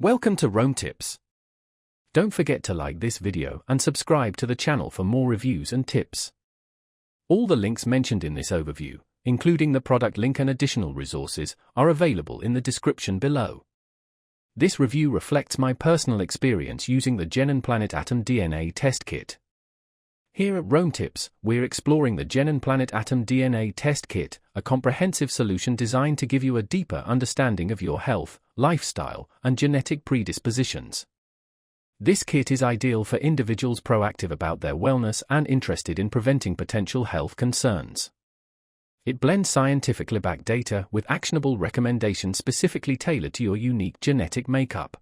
Welcome to Rome Tips. Don't forget to like this video and subscribe to the channel for more reviews and tips. All the links mentioned in this overview, including the product link and additional resources, are available in the description below. This review reflects my personal experience using the GenePlanet Atom DNA Test Kit. Here at Rome Tips, we're exploring the GenePlanet Atom DNA Test Kit, a comprehensive solution designed to give you a deeper understanding of your health, lifestyle, and genetic predispositions. This kit is ideal for individuals proactive about their wellness and interested in preventing potential health concerns. It blends scientifically backed data with actionable recommendations specifically tailored to your unique genetic makeup.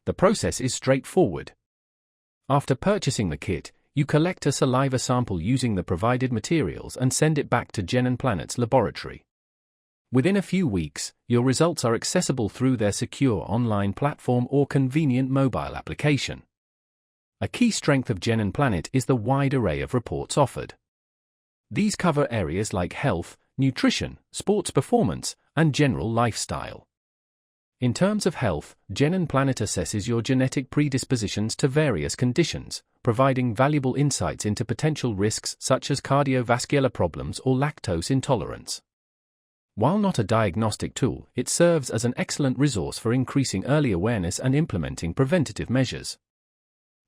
The process is straightforward. After purchasing the kit, you collect a saliva sample using the provided materials and send it back to GenePlanet's laboratory. Within a few weeks, your results are accessible through their secure online platform or convenient mobile application. A key strength of GenePlanet is the wide array of reports offered. These cover areas like health, nutrition, sports performance, and general lifestyle. In terms of health, GenePlanet assesses your genetic predispositions to various conditions, providing valuable insights into potential risks such as cardiovascular problems or lactose intolerance. While not a diagnostic tool, it serves as an excellent resource for increasing early awareness and implementing preventative measures.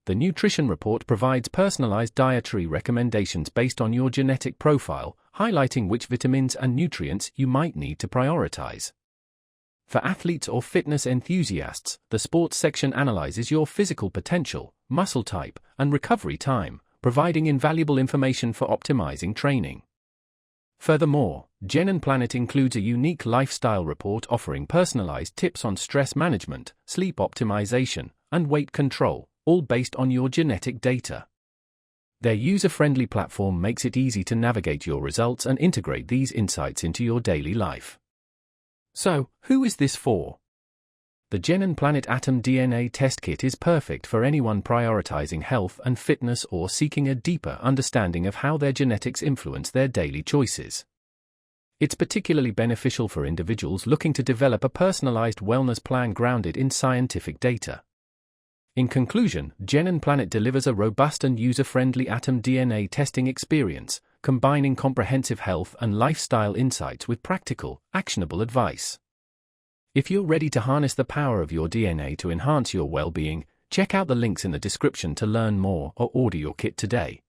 The nutrition report provides personalized dietary recommendations based on your genetic profile, highlighting which vitamins and nutrients you might need to prioritize. For athletes or fitness enthusiasts, the sports section analyzes your physical potential, muscle type, and recovery time, providing invaluable information for optimizing training. Furthermore, GenePlanet includes a unique lifestyle report offering personalized tips on stress management, sleep optimization, and weight control, all based on your genetic data. Their user-friendly platform makes it easy to navigate your results and integrate these insights into your daily life. So, who is this for? The GenePlanet Atom DNA Test Kit is perfect for anyone prioritizing health and fitness or seeking a deeper understanding of how their genetics influence their daily choices. It's particularly beneficial for individuals looking to develop a personalized wellness plan grounded in scientific data. In conclusion, GenePlanet delivers a robust and user-friendly atom DNA testing experience, combining comprehensive health and lifestyle insights with practical, actionable advice. If you're ready to harness the power of your DNA to enhance your well-being, check out the links in the description to learn more or order your kit today.